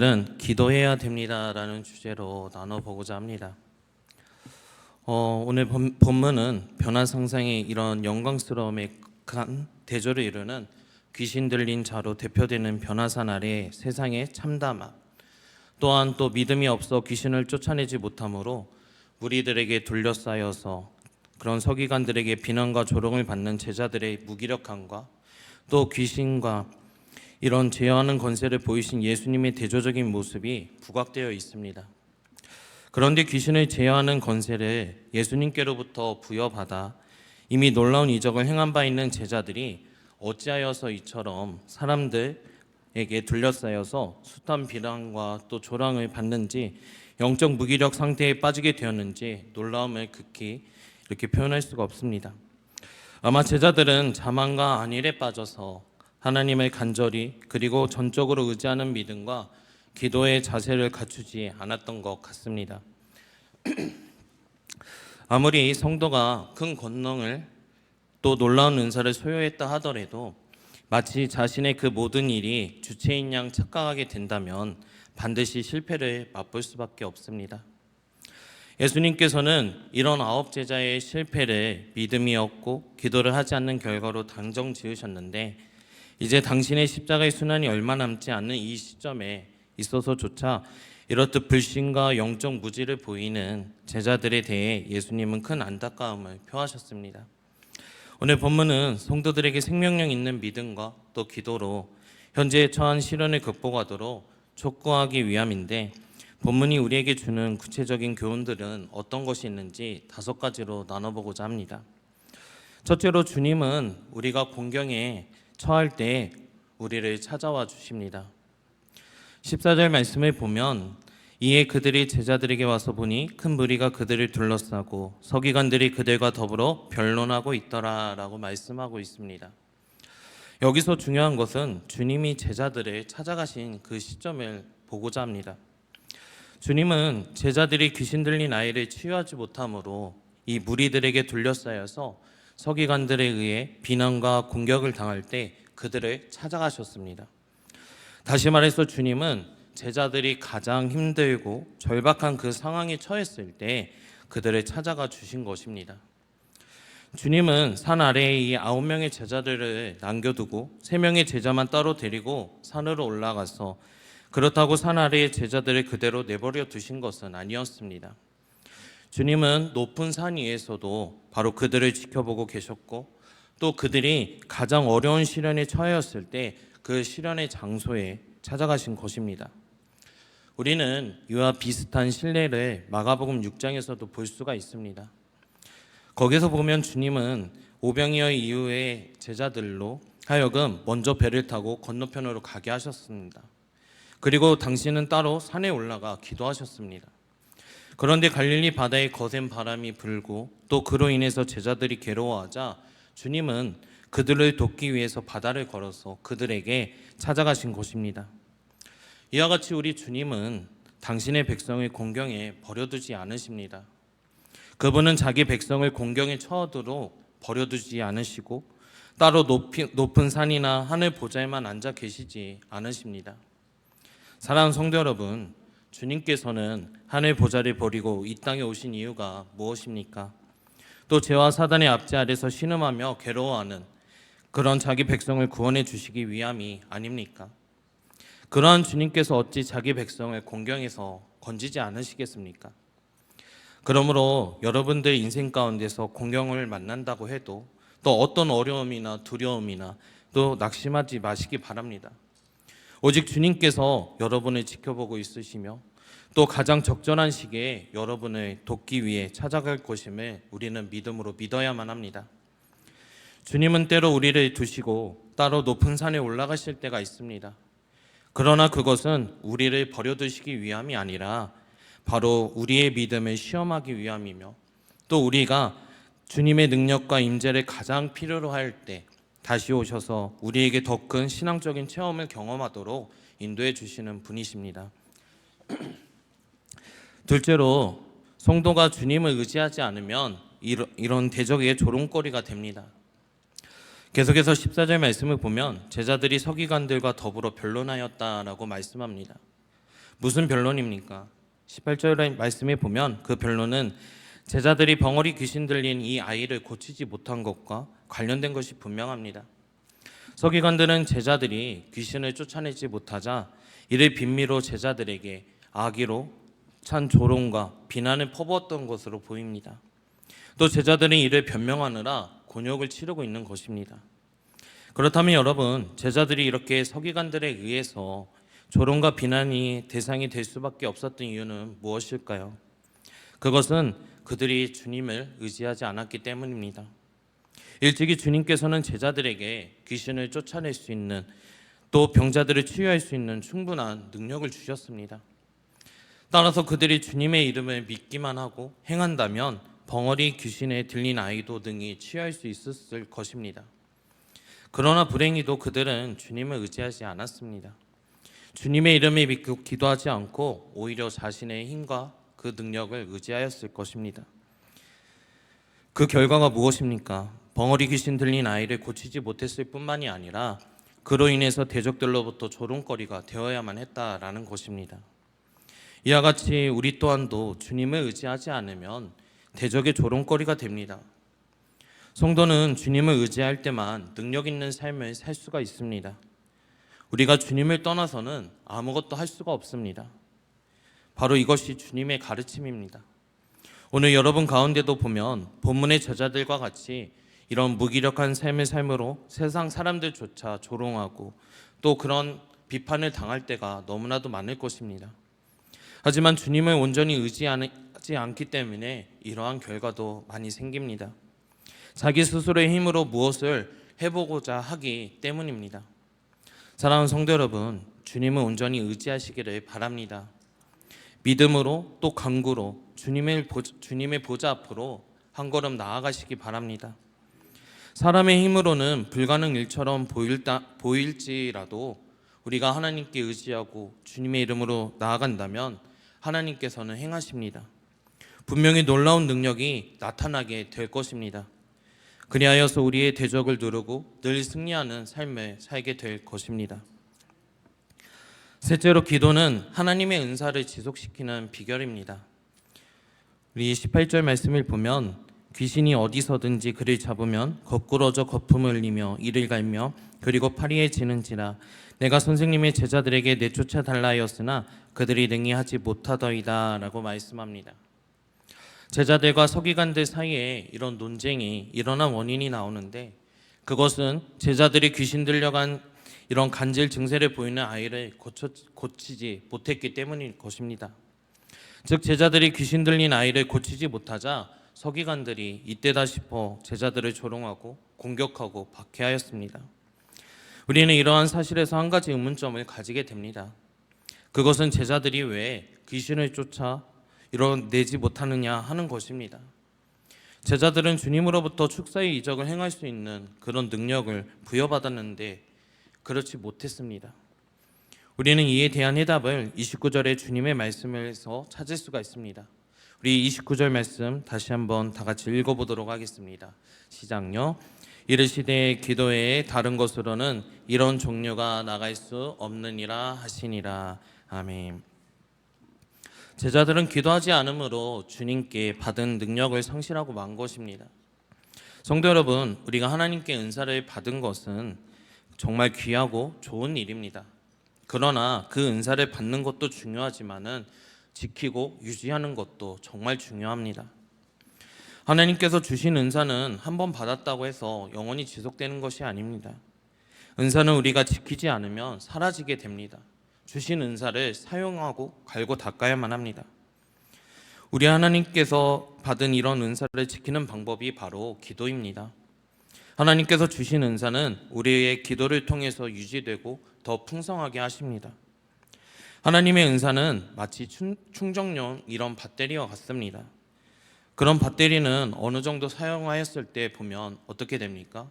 오늘은 기도해야 됩니다라는 주제로 나눠보고자 합니다. 오늘 본문은 변화상상의 이런 영광스러움에 간 대조를 이루는 귀신 들린 자로 대표되는 변화산 아래 세상의 참담함, 또한 또 믿음이 없어 귀신을 쫓아내지 못함으로 무리들에게 둘러싸여서 그런 서기관들에게 비난과 조롱을 받는 제자들의 무기력함과 또 귀신과 이런 제어하는 권세를 보이신 예수님의 대조적인 모습이 부각되어 있습니다. 그런데 귀신을 제어하는 권세를 예수님께로부터 부여받아 이미 놀라운 이적을 행한 바 있는 제자들이 어찌하여서 이처럼 사람들에게 둘러싸여서 숱한 비난과 또 조롱을 받는지, 영적 무기력 상태에 빠지게 되었는지 놀라움을 극히 이렇게 표현할 수가 없습니다. 아마 제자들은 자만과 안일에 빠져서 하나님을 간절히 그리고 전적으로 의지하는 믿음과 기도의 자세를 갖추지 않았던 것 같습니다. 아무리 성도가 큰 권능을 또 놀라운 은사를 소유했다 하더라도 마치 자신의 그 모든 일이 주체인 양 착각하게 된다면 반드시 실패를 맛볼 수밖에 없습니다. 예수님께서는 이런 9 제자의 실패를 믿음이 없고 기도를 하지 않는 결과로 단정 지으셨는데, 이제 당신의 십자가의 순환이 얼마 남지 않는 이 시점에 있어서조차 이렇듯 불신과 영적 무지를 보이는 제자들에 대해 예수님은 큰 안타까움을 표하셨습니다. 오늘 본문은 성도들에게 생명력 있는 믿음과 또 기도로 현재 처한 시련을 극복하도록 촉구하기 위함인데, 본문이 우리에게 주는 구체적인 교훈들은 어떤 것이 있는지 5가지로 나눠보고자 합니다. 첫째로, 주님은 우리가 공경에 처할 때 우리를 찾아와 주십니다. 14절 말씀을 보면, 이에 그들이 제자들에게 와서 보니 큰 무리가 그들을 둘러싸고 서기관들이 그들과 더불어 변론하고 있더라 라고 말씀하고 있습니다. 여기서 중요한 것은 주님이 제자들을 찾아가신 그 시점을 보고자 합니다. 주님은 제자들이 귀신 들린 아이를 치유하지 못함으로 이 무리들에게 둘러싸여서 서기관들에 의해 비난과 공격을 당할 때 그들을 찾아가셨습니다. 다시 말해서 주님은 제자들이 가장 힘들고 절박한 그 상황에 처했을 때 그들을 찾아가 주신 것입니다. 주님은 산 아래에 이 9명의 제자들을 남겨두고 3명의 제자만 따로 데리고 산으로 올라가서 그렇다고 산 아래의 제자들을 그대로 내버려 두신 것은 아니었습니다. 주님은 높은 산 위에서도 바로 그들을 지켜보고 계셨고, 또 그들이 가장 어려운 시련에 처하였을 때 그 시련의 장소에 찾아가신 것입니다. 우리는 이와 비슷한 신뢰를 마가복음 6장에서도 볼 수가 있습니다. 거기서 보면 주님은 오병이어 이후에 제자들로 하여금 먼저 배를 타고 건너편으로 가게 하셨습니다. 그리고 당신은 따로 산에 올라가 기도하셨습니다. 그런데 갈릴리 바다에 거센 바람이 불고 또 그로 인해서 제자들이 괴로워하자 주님은 그들을 돕기 위해서 바다를 걸어서 그들에게 찾아가신 것입니다. 이와 같이 우리 주님은 당신의 백성을 공경에 버려두지 않으십니다. 그분은 자기 백성을 공경에 처하도록 버려두지 않으시고 따로 높은 산이나 하늘 보좌에만 앉아 계시지 않으십니다. 사랑하는 성도 여러분, 주님께서는 하늘 보좌를 버리고 이 땅에 오신 이유가 무엇입니까? 또 죄와 사단의 압제 아래서 신음하며 괴로워하는 그런 자기 백성을 구원해 주시기 위함이 아닙니까? 그러한 주님께서 어찌 자기 백성을 공경에서 건지지 않으시겠습니까? 그러므로 여러분들 인생 가운데서 공경을 만난다고 해도 또 어떤 어려움이나 두려움이나 또 낙심하지 마시기 바랍니다. 오직 주님께서 여러분을 지켜보고 있으시며 또 가장 적절한 시기에 여러분을 돕기 위해 찾아갈 것임을 우리는 믿음으로 믿어야만 합니다. 주님은 때로 우리를 두시고 따로 높은 산에 올라가실 때가 있습니다. 그러나 그것은 우리를 버려두시기 위함이 아니라 바로 우리의 믿음을 시험하기 위함이며, 또 우리가 주님의 능력과 임재를 가장 필요로 할 때 다시 오셔서 우리에게 더 큰 신앙적인 체험을 경험하도록 인도해 주시는 분이십니다. 둘째로, 성도가 주님을 의지하지 않으면 이런 대적의 조롱거리가 됩니다. 계속해서 14절 말씀을 보면 제자들이 서기관들과 더불어 변론하였다라고 말씀합니다. 무슨 변론입니까? 18절의 말씀에 보면 그 변론은 제자들이 벙어리 귀신 들린 이 아이를 고치지 못한 것과 관련된 것이 분명합니다. 서기관들은 제자들이 귀신을 쫓아내지 못하자 이를 빈미로 제자들에게 악의로 찬 조롱과 비난을 퍼부었던 것으로 보입니다. 또 제자들은 이를 변명하느라 곤욕을 치르고 있는 것입니다. 그렇다면 여러분, 제자들이 이렇게 서기관들에 의해서 조롱과 비난이 대상이 될 수밖에 없었던 이유는 무엇일까요? 그것은 그들이 주님을 의지하지 않았기 때문입니다. 일찍이 주님께서는 제자들에게 귀신을 쫓아낼 수 있는, 또 병자들을 치유할 수 있는 충분한 능력을 주셨습니다. 따라서 그들이 주님의 이름을 믿기만 하고 행한다면 벙어리 귀신에 들린 아이도 능히 치유할 수 있었을 것입니다. 그러나 불행히도 그들은 주님을 의지하지 않았습니다. 주님의 이름을 믿고 기도하지 않고 오히려 자신의 힘과 그 능력을 의지하였을 것입니다. 그 결과가 무엇입니까? 벙어리 귀신 들린 아이를 고치지 못했을 뿐만이 아니라 그로 인해서 대적들로부터 조롱거리가 되어야만 했다라는 것입니다. 이와 같이 우리 또한도 주님을 의지하지 않으면 대적의 조롱거리가 됩니다. 성도는 주님을 의지할 때만 능력 있는 삶을 살 수가 있습니다. 우리가 주님을 떠나서는 아무것도 할 수가 없습니다. 바로 이것이 주님의 가르침입니다. 오늘 여러분 가운데도 보면 본문의 제자들과 같이 이런 무기력한 삶의 삶으로 세상 사람들조차 조롱하고 또 그런 비판을 당할 때가 너무나도 많을 것입니다. 하지만 주님을 온전히 의지하지 않기 때문에 이러한 결과도 많이 생깁니다. 자기 스스로의 힘으로 무엇을 해보고자 하기 때문입니다. 사랑하는 성도 여러분, 주님을 온전히 의지하시기를 바랍니다. 믿음으로 또 간구로 주님의 보좌 앞으로 한 걸음 나아가시기 바랍니다. 사람의 힘으로는 불가능 일처럼 보일지라도 우리가 하나님께 의지하고 주님의 이름으로 나아간다면 하나님께서는 행하십니다. 분명히 놀라운 능력이 나타나게 될 것입니다. 그리하여서 우리의 대적을 누르고 늘 승리하는 삶을 살게 될 것입니다. 셋째로, 기도는 하나님의 은사를 지속시키는 비결입니다. 우리 18절 말씀을 보면 귀신이 어디서든지 그를 잡으면 거꾸러져 거품을 흘리며 이를 갈며 그리고 파리에 지는지라 내가 선생님의 제자들에게 내쫓아 달라 하였으나 그들이 능히 하지 못하더이다 라고 말씀합니다. 제자들과 서기관들 사이에 이런 논쟁이 일어난 원인이 나오는데 그것은 제자들이 귀신 들려간 이런 간질 증세를 보이는 아이를 고치지 못했기 때문일 것입니다. 즉 제자들이 귀신 들린 아이를 고치지 못하자 서기관들이 이때다 싶어 제자들을 조롱하고 공격하고 박해하였습니다. 우리는 이러한 사실에서 한 가지 의문점을 가지게 됩니다. 그것은 제자들이 왜 귀신을 쫓아 이뤄내지 못하느냐 하는 것입니다. 제자들은 주님으로부터 축사의 이적을 행할 수 있는 그런 능력을 부여받았는데 그렇지 못했습니다. 우리는 이에 대한 해답을 29절의 주님의 말씀에서 찾을 수가 있습니다. 우리 29절 말씀 다시 한번 다 같이 읽어보도록 하겠습니다. 시작요. 이르시되 기도회에 다른 것으로는 이런 종류가 나갈 수 없느니라 하시니라. 아멘. 제자들은 기도하지 않으므로 주님께 받은 능력을 상실하고 만 것입니다. 성도 여러분, 우리가 하나님께 은사를 받은 것은 정말 귀하고 좋은 일입니다. 그러나 그 은사를 받는 것도 중요하지만은 지키고 유지하는 것도 정말 중요합니다. 하나님께서 주신 은사는 한 번 받았다고 해서 영원히 지속되는 것이 아닙니다. 은사는 우리가 지키지 않으면 사라지게 됩니다. 주신 은사를 사용하고 갈고 닦아야만 합니다. 우리 하나님께서 받은 이런 은사를 지키는 방법이 바로 기도입니다. 하나님께서 주신 은사는 우리의 기도를 통해서 유지되고 더 풍성하게 하십니다. 하나님의 은사는 마치 충전용 이런 배터리와 같습니다. 그런 배터리는 어느 정도 사용하였을 때 보면 어떻게 됩니까?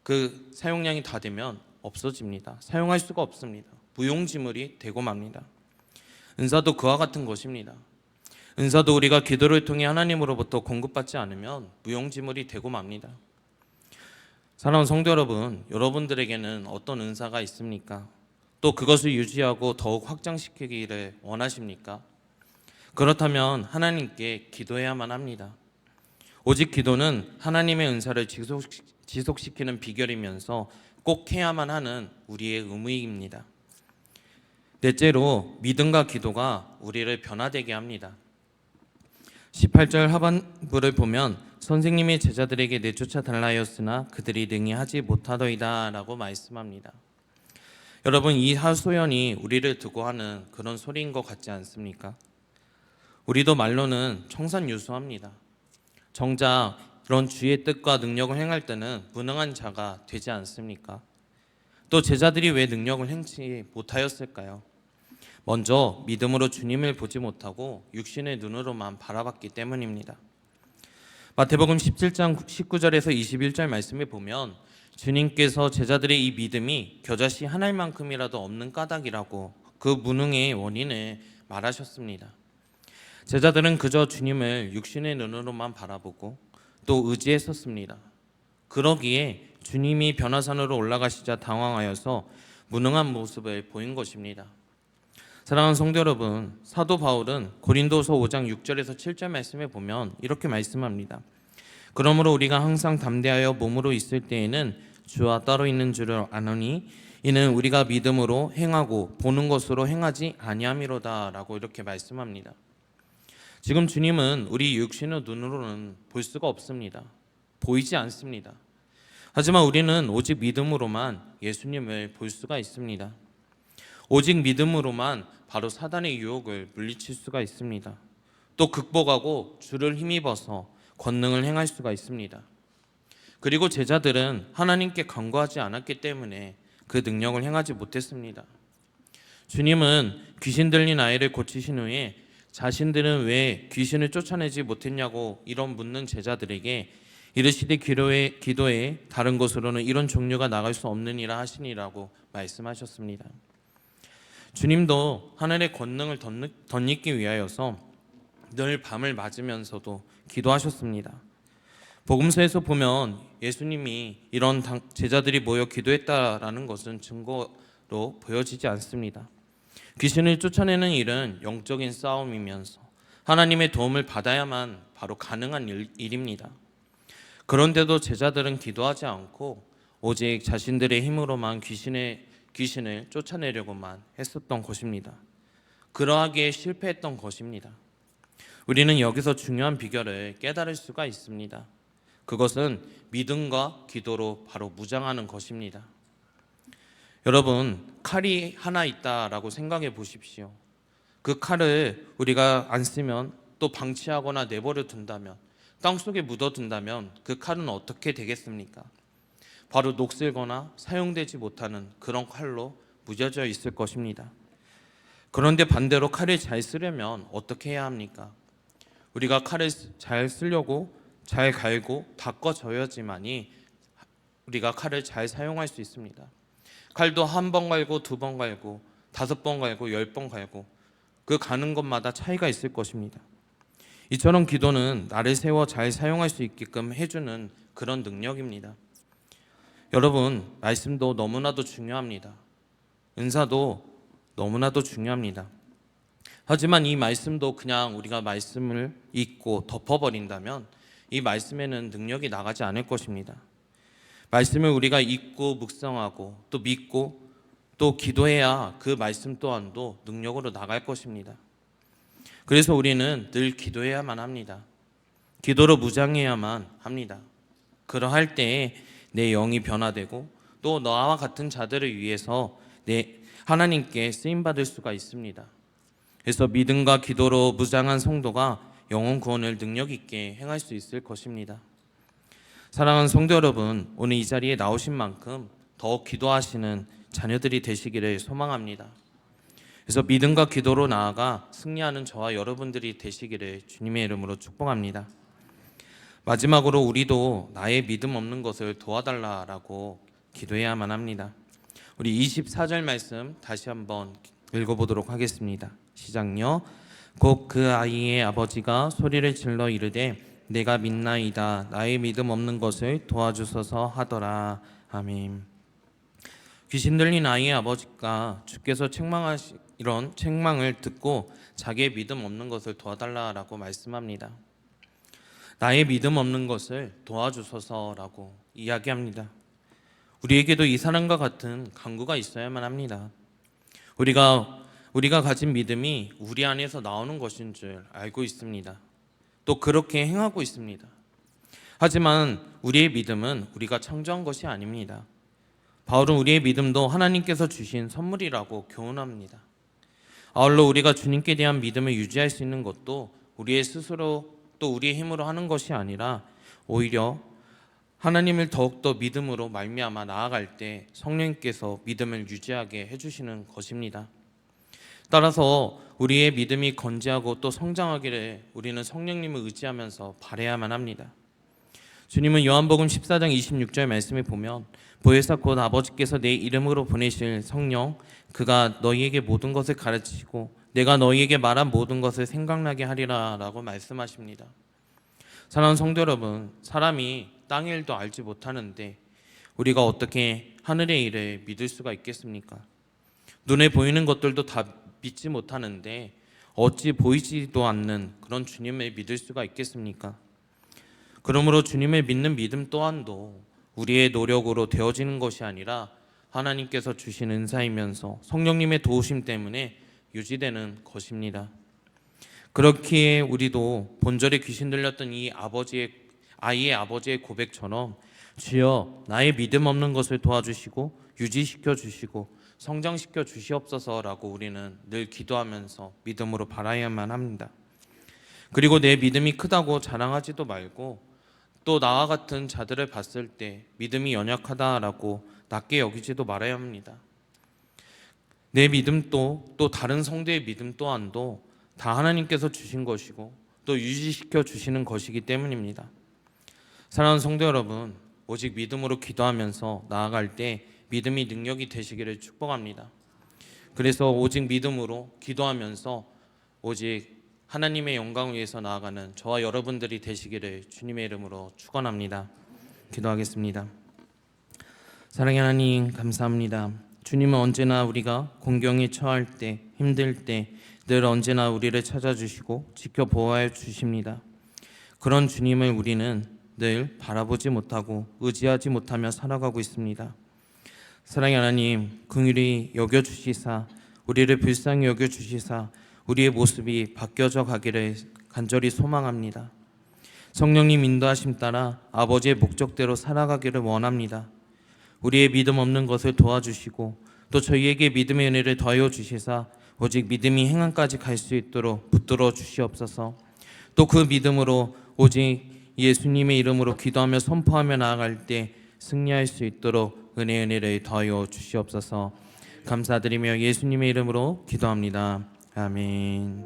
그 사용량이 다 되면 없어집니다. 사용할 수가 없습니다. 무용지물이 되고 맙니다. 은사도 그와 같은 것입니다. 은사도 우리가 기도를 통해 하나님으로부터 공급받지 않으면 무용지물이 되고 맙니다. 사랑하는 성도 여러분, 여러분들에게는 어떤 은사가 있습니까? 또 그것을 유지하고 더욱 확장시키기를 원하십니까? 그렇다면 하나님께 기도해야만 합니다. 오직 기도는 하나님의 은사를 지속시키는 비결이면서 꼭 해야만 하는 우리의 의무입니다. 넷째로 믿음과 기도가 우리를 변화되게 합니다. 18절 하반부를 보면 선생님이 제자들에게 내쫓아 달라 하였으나 그들이 능히 하지 못하더이다 라고 말씀합니다. 여러분, 이 하소연이 우리를 두고 하는 그런 소리인 것 같지 않습니까? 우리도 말로는 청산유수합니다. 정작 그런 주의 뜻과 능력을 행할 때는 무능한 자가 되지 않습니까? 또 제자들이 왜 능력을 행치 못하였을까요? 먼저 믿음으로 주님을 보지 못하고 육신의 눈으로만 바라봤기 때문입니다. 마태복음 17장 19절에서 21절 말씀에 보면 주님께서 제자들의 이 믿음이 겨자씨 한 알만큼이라도 없는 까닭이라고 그 무능의 원인을 말하셨습니다. 제자들은 그저 주님을 육신의 눈으로만 바라보고 또 의지했었습니다. 그러기에 주님이 변화산으로 올라가시자 당황하여서 무능한 모습을 보인 것입니다. 사랑하는 성도 여러분, 사도 바울은 고린도서 5장 6절에서 7절 말씀에 보면 이렇게 말씀합니다. 그러므로 우리가 항상 담대하여 몸으로 있을 때에는 주와 따로 있는 줄을 아노니 이는 우리가 믿음으로 행하고 보는 것으로 행하지 아니함이로다 라고 이렇게 말씀합니다. 지금 주님은 우리 육신의 눈으로는 볼 수가 없습니다. 보이지 않습니다. 하지만 우리는 오직 믿음으로만 예수님을 볼 수가 있습니다. 오직 믿음으로만 바로 사단의 유혹을 물리칠 수가 있습니다. 또 극복하고 주를 힘입어서 권능을 행할 수가 있습니다. 그리고 제자들은 하나님께 간구하지 않았기 때문에 그 능력을 행하지 못했습니다. 주님은 귀신 들린 아이를 고치신 후에 자신들은 왜 귀신을 쫓아내지 못했냐고 이런 묻는 제자들에게 이르시되 기도에 다른 곳으로는 이런 종류가 나갈 수 없느니라 하시니라고 말씀하셨습니다. 주님도 하늘의 권능을 덧입기 위하여서 늘 밤을 맞으면서도 기도하셨습니다. 복음서에서 보면 예수님이 이런 제자들이 모여 기도했다라는 것은 증거로 보여지지 않습니다. 귀신을 쫓아내는 일은 영적인 싸움이면서 하나님의 도움을 받아야만 바로 가능한 일입니다. 그런데도 제자들은 기도하지 않고 오직 자신들의 힘으로만 귀신을 쫓아내려고만 했었던 것입니다. 그러하기에 실패했던 것입니다. 우리는 여기서 중요한 비결을 깨달을 수가 있습니다. 그것은 믿음과 기도로 바로 무장하는 것입니다. 여러분, 칼이 하나 있다라고 생각해 보십시오. 그 칼을 우리가 안 쓰면 또 방치하거나 내버려 둔다면, 땅속에 묻어둔다면 그 칼은 어떻게 되겠습니까? 바로 녹슬거나 사용되지 못하는 그런 칼로 무뎌져 있을 것입니다. 그런데 반대로 칼을 잘 쓰려면 어떻게 해야 합니까? 우리가 칼을 잘 쓰려고 잘 갈고 닦아줘야지만이 우리가 칼을 잘 사용할 수 있습니다. 칼도 한 번 갈고 두 번 갈고 5번 갈고 10번 갈고 그 가는 것마다 차이가 있을 것입니다. 이처럼 기도는 나를 세워 잘 사용할 수 있게끔 해주는 그런 능력입니다. 여러분, 말씀도 너무나도 중요합니다. 은사도 너무나도 중요합니다. 하지만 이 말씀도 그냥 우리가 말씀을 읽고 덮어버린다면 이 말씀에는 능력이 나가지 않을 것입니다. 말씀을 우리가 읽고 묵상하고 또 믿고 또 기도해야 그 말씀 또한도 능력으로 나갈 것입니다. 그래서 우리는 늘 기도해야만 합니다. 기도로 무장해야만 합니다. 그러할 때에 내 영이 변화되고 또 너와 같은 자들을 위해서 하나님께 쓰임받을 수가 있습니다. 그래서 믿음과 기도로 무장한 성도가 영혼 구원을 능력 있게 행할 수 있을 것입니다. 사랑하는 성도 여러분, 오늘 이 자리에 나오신 만큼 더욱 기도하시는 자녀들이 되시기를 소망합니다. 그래서 믿음과 기도로 나아가 승리하는 저와 여러분들이 되시기를 주님의 이름으로 축복합니다. 마지막으로 우리도 나의 믿음 없는 것을 도와달라라고 기도해야만 합니다. 우리 24절 말씀 다시 한번 읽어보도록 하겠습니다. 시작요. 곧 그 아이의 아버지가 소리를 질러 이르되 내가 믿나이다. 나의 믿음 없는 것을 도와주소서 하더라. 아멘. 귀신 들린 아이의 아버지가 주께서 이런 책망을 듣고 자기의 믿음 없는 것을 도와달라라고 말씀합니다. 나의 믿음 없는 것을 도와주소서라고 이야기합니다. 우리에게도 이 사람과 같은 간구가 있어야만 합니다. 우리가 가진 믿음이 우리 안에서 나오는 것인 줄 알고 있습니다. 또 그렇게 행하고 있습니다. 하지만 우리의 믿음은 우리가 창조한 것이 아닙니다. 바울은 우리의 믿음도 하나님께서 주신 선물이라고 교훈합니다. 아울러 우리가 주님께 대한 믿음을 유지할 수 있는 것도 우리의 스스로 또 우리의 힘으로 하는 것이 아니라 오히려 하나님을 더욱더 믿음으로 말미암아 나아갈 때 성령님께서 믿음을 유지하게 해주시는 것입니다. 따라서 우리의 믿음이 건재하고 또 성장하기를 우리는 성령님을 의지하면서 바라야만 합니다. 주님은 요한복음 14장 26절 말씀에 보면 보혜사 곧 아버지께서 내 이름으로 보내실 성령 그가 너희에게 모든 것을 가르치시고 내가 너희에게 말한 모든 것을 생각나게 하리라 라고 말씀하십니다. 사랑하는 성도 여러분, 사람이 땅의 일도 알지 못하는데 우리가 어떻게 하늘의 일을 믿을 수가 있겠습니까? 눈에 보이는 것들도 다 믿지 못하는데 어찌 보이지도 않는 그런 주님을 믿을 수가 있겠습니까? 그러므로 주님을 믿는 믿음 또한도 우리의 노력으로 되어지는 것이 아니라 하나님께서 주신 은사이면서 성령님의 도우심 때문에 유지되는 것입니다. 그렇기에 우리도 본절에 귀신 들렸던 이 아이의 아버지의 고백처럼 주여 나의 믿음 없는 것을 도와주시고 유지시켜 주시고 성장시켜 주시옵소서라고 우리는 늘 기도하면서 믿음으로 바라야만 합니다. 그리고 내 믿음이 크다고 자랑하지도 말고 또 나와 같은 자들을 봤을 때 믿음이 연약하다라고 낮게 여기지도 말아야 합니다. 내 믿음도 또 다른 성도의 믿음 또한도 다 하나님께서 주신 것이고 또 유지시켜 주시는 것이기 때문입니다. 사랑하는 성도 여러분, 오직 믿음으로 기도하면서 나아갈 때 믿음이 능력이 되시기를 축복합니다. 그래서 오직 믿음으로 기도하면서 오직 하나님의 영광을 위해서 나아가는 저와 여러분들이 되시기를 주님의 이름으로 축원합니다. 기도하겠습니다. 사랑의 하나님 감사합니다. 주님은 언제나 우리가 공경에 처할 때 힘들 때 늘 언제나 우리를 찾아주시고 지켜 보호해 주십니다. 그런 주님을 우리는 늘 바라보지 못하고 의지하지 못하며 살아가고 있습니다. 사랑의 하나님 긍휼히 여겨주시사 우리를 불쌍히 여겨주시사 우리의 모습이 바뀌어져 가기를 간절히 소망합니다. 성령님 인도하심 따라 아버지의 목적대로 살아가기를 원합니다. 우리의 믿음 없는 것을 도와주시고 또 저희에게 믿음의 은혜를 더하여 주시사 오직 믿음이 행함까지 갈 수 있도록 붙들어 주시옵소서. 또 그 믿음으로 오직 예수님의 이름으로 기도하며 선포하며 나아갈 때 승리할 수 있도록 은혜를 더하여 주시옵소서. 감사드리며 예수님의 이름으로 기도합니다. 아멘.